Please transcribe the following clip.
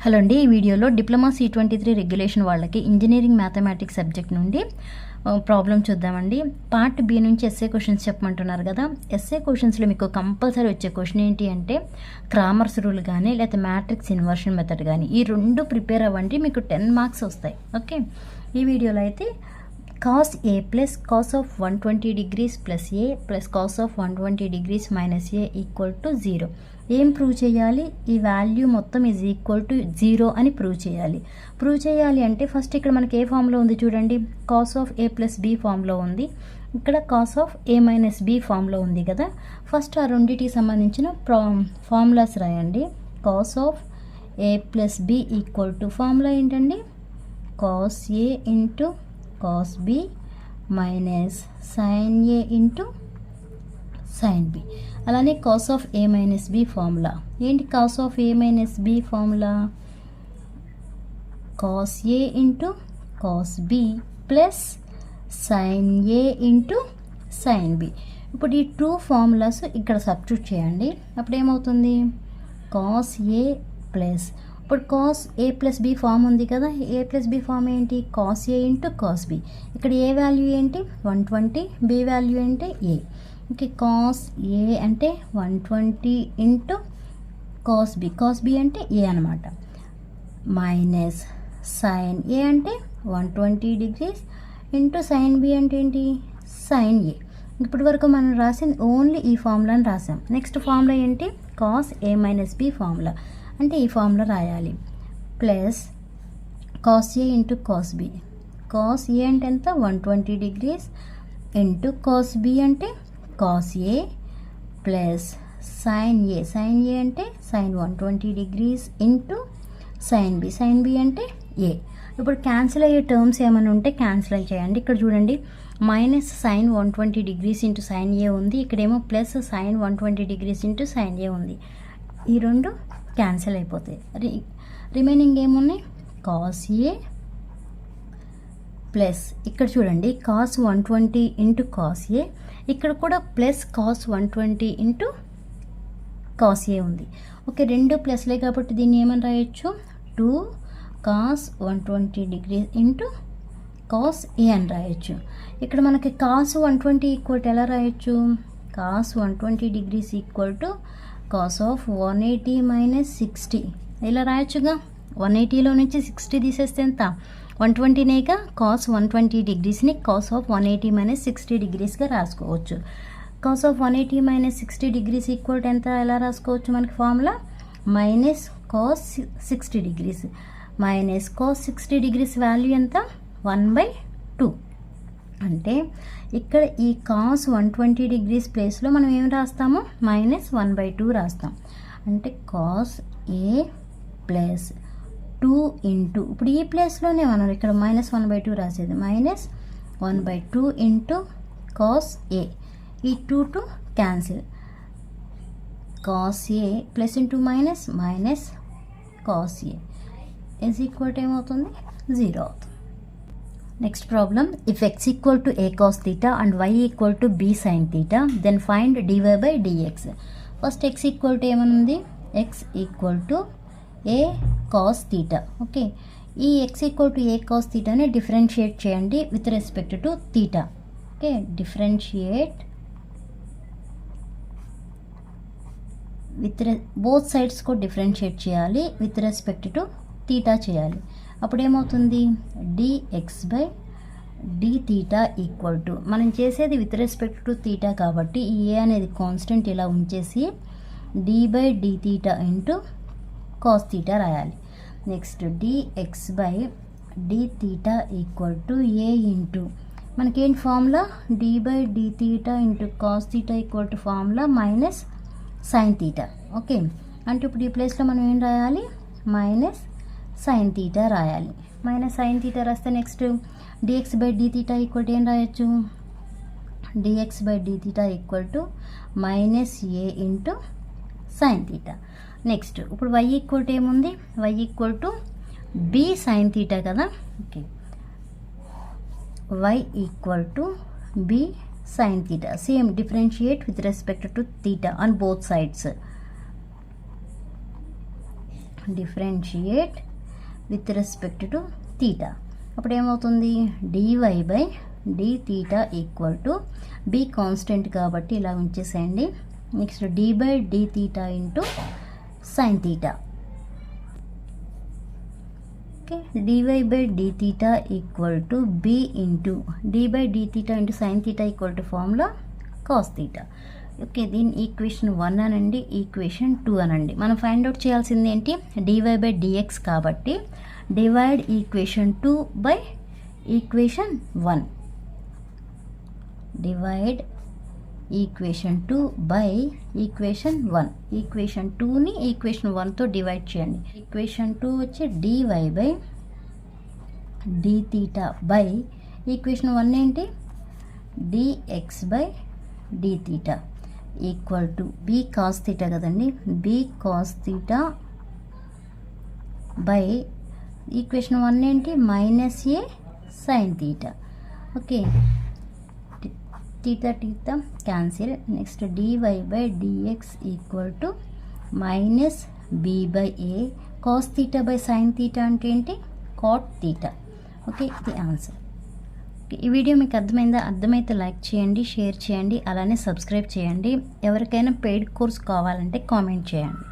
Hello అండి, ఈ వీడియోలో డిప్లొమా C23 రెగ్యులేషన్ వాళ్ళకి ఇంజనీరింగ్ మ్యాథమెటిక్స్ సబ్జెక్ట్ నుండి ప్రాబ్లం చూద్దామండి. పార్ట్ బి నుంచి ఎస్ఏ క్వశ్చన్స్ చెప్పమంటున్నారు కదా. ఎస్ఏ క్వశ్చన్స్లో మీకు కంపల్సరీ వచ్చే క్వశ్చన్ ఏంటి అంటే క్రామర్స్ రూల్ కానీ లేకపోతే మ్యాట్రిక్స్ ఇన్వర్షన్ మెథడ్ కానీ ఈ రెండు ప్రిపేర్ అవ్వండి, మీకు 10 మార్క్స్ వస్తాయి. ఓకే, ఈ వీడియోలో అయితే cos A plus cos of 120 degrees plus A plus cos of 120 degrees minus A equal to 0. ఏం ప్రూవ్ చేయాలి? ఈ వాల్యూ మొత్తం ఈజ్ ఈక్వల్ టు 0 అని ప్రూవ్ చేయాలి అంటే ఫస్ట్ ఇక్కడ మనకి ఏ ఫామ్లో ఉంది చూడండి, cos of A plus B ఫామ్లో ఉంది, ఇక్కడ cos of A minus B ఫామ్లో ఉంది కదా. ఫస్ట్ ఆ రెండింటికి సంబంధించిన ఫార్ములాస్ రాయండి. cos of A plus B equal to formula ఏంటండి, cos A into cos B minus sin A into sin B. అలానే cos of A minus B formula ఏంటి? cos of A minus B formula cos A into cos B plus sin A into sin B. ఇప్పుడు ఈ two formulas ఇక్కడ substitute చేయండి. అప్పుడు ఏమవుతుంది? cos A plus, ఇప్పుడు cos A plus B form ఉంది కదా, A ప్లస్ B ఫామ్ ఏంటి? cos A into cos B. ఇక్కడ ఏ వాల్యూ ఏంటి? 120, B వాల్యూ ఏంటి? A. ఓకే, cos A అంటే 120 ఇంటూ cos B అంటే A అనమాట, మైనస్ sin A అంటే 120 డిగ్రీస్ ఇంటూ sin B అంటే ఏంటి? sin A. ఇప్పటి వరకు మనం రాసింది ఓన్లీ ఈ ఫార్ములాని రాసాం. నెక్స్ట్ ఫార్ములా ఏంటి? cos A minus B formula అంటే ఈ ఫార్ములా రాయాలి, plus cos A into cos B. cos A అంటే ఎంత? 120 డిగ్రీస్ ఇంటూ cos B అంటే cos A plus sin A అంటే sin 120 degrees into sin B అంటే A. ఇప్పుడు క్యాన్సిల్ అయ్యే టర్మ్స్ ఏమైనా ఉంటే క్యాన్సిల్ చేయండి. ఇక్కడ చూడండి, minus sin 120 degrees into sin A ఉంది, ఇక్కడేమో plus sin 120 degrees into sin A ఉంది. ఈ రెండు క్యాన్సిల్ అయిపోతాయి. రిమైనింగ్ ఏమున్నాయి? cos A ప్లస్ ఇక్కడ చూడండి cos 120 ఇంటూ cos A, ఇక్కడ కూడా plus cos 120 into cos A ఉంది. ఓకే, రెండు ప్లస్లే కాబట్టి దీన్ని ఏమని రాయొచ్చు? 2 cos 120 degrees into cos A అని రాయొచ్చు. ఇక్కడ మనకి cos 120 ఈక్వల్ ఎలా రాయొచ్చు? cos 120 degrees equal to cos of 180 minus 60 ఇలా రాయొచ్చుగా. 180లో నుంచి 60 తీసేస్తే ఎంత? 120నేగా. cos 120 డిగ్రీస్ని cos of 180 మైనస్ 60 డిగ్రీస్గా రాసుకోవచ్చు. cos of 180 minus 60 degrees equal ఎంత ఎలా రాసుకోవచ్చు? మనకి formula minus cos 60 degrees minus cos 60 degrees value ఎంత? 1/2. అంటే ఇక్కడ ఈ cos 120 డిగ్రీస్ ప్లేస్లో మనం ఏం రాస్తాము? మైనస్ 1/2 రాస్తాం. అంటే cos A ప్లస్ 2 ఇంటూ, ఇప్పుడు ఈ ప్లేస్లోనే మనం ఇక్కడ మైనస్ 1/2 రాసేది, మైనస్ 1/2 ఇంటూ cos A. ఈ 2 cancel, cos A plus into minus minus cos A is equal to ఏమవుతుంది? 0 అవుతుంది. Next problem, if x equal to a cos theta and y equal to b sin theta then find dy by dx. First x equal to ఏమనుంది? x equal to a cos theta. Okay, ఈ x equal to a cos thetaని differentiate చేయండి with respect to theta. Okay, differentiate with both sides కూడా differentiate చేయాలి, with respect to theta చేయాలి. అప్పుడు ఏమవుతుంది? dx by d theta equal to, మనం చేసేది విత్ రెస్పెక్ట్ టు theta కాబట్టి ఈ a అనేది కాన్స్టెంట్ ఇలా ఉంచేసి d by d theta into cos theta రాయాలి. Next dx by d theta equal to a into, మనకేంటి formula? d by d theta into cos theta equal to formula minus sin theta. Okay, అంటే ఇప్పుడు ఈ ప్లేస్లో మనం ఏం రాయాలి? Minus sin theta రాయాలి. మైనస్ sin theta రాస్తే next dx by d theta equal to ఏం రాయొచ్చు? dx by d theta equal to minus a into sin theta. Next ఇప్పుడు y ఈక్వల్ టు ఏముంది? y equal to b sin theta కదా. Okay, y equal to b sin theta. Same differentiate with respect to theta on both sides. Differentiate with respect to theta. అప్పుడు ఏమవుతుంది, dy by d theta equal to b constant కాబట్టి ఇలా ఉంచేసేయండి. Next d by d theta into sine theta. Okay, dy by d theta equal to b into d by d theta into sine theta equal to formula cos theta. Okay, దీని equation 1 అనండి, equation 2 అనండి. మనం find out చేయాల్సింది ఏంటి, dy by dx కాబట్టి divide equation 2 by equation 1. Divide equation 2 by equation 1. Equation 2ని equation 1తో divide చేయండి. ఈక్వేషన్ 2 వచ్చి dy by d theta by equation 1 ఏంటి, dx by d theta equal to b cos theta కదండి, b cos theta by equation 1 ఏంటి, minus a sine theta. Okay, theta theta cancel. Next dy by dx equal to minus B by A cos theta by sine theta అంటే ఏంటి, cot theta. Okay, ఇది answer. ఈ video మీకు అర్థమైందా? అర్థమైతే like చేయండి, share చేయండి, అలానే సబ్స్క్రైబ్ చేయండి. ఎవరికైనా పెయిడ్ కోర్స్ కావాలంటే కామెంట్ చేయండి.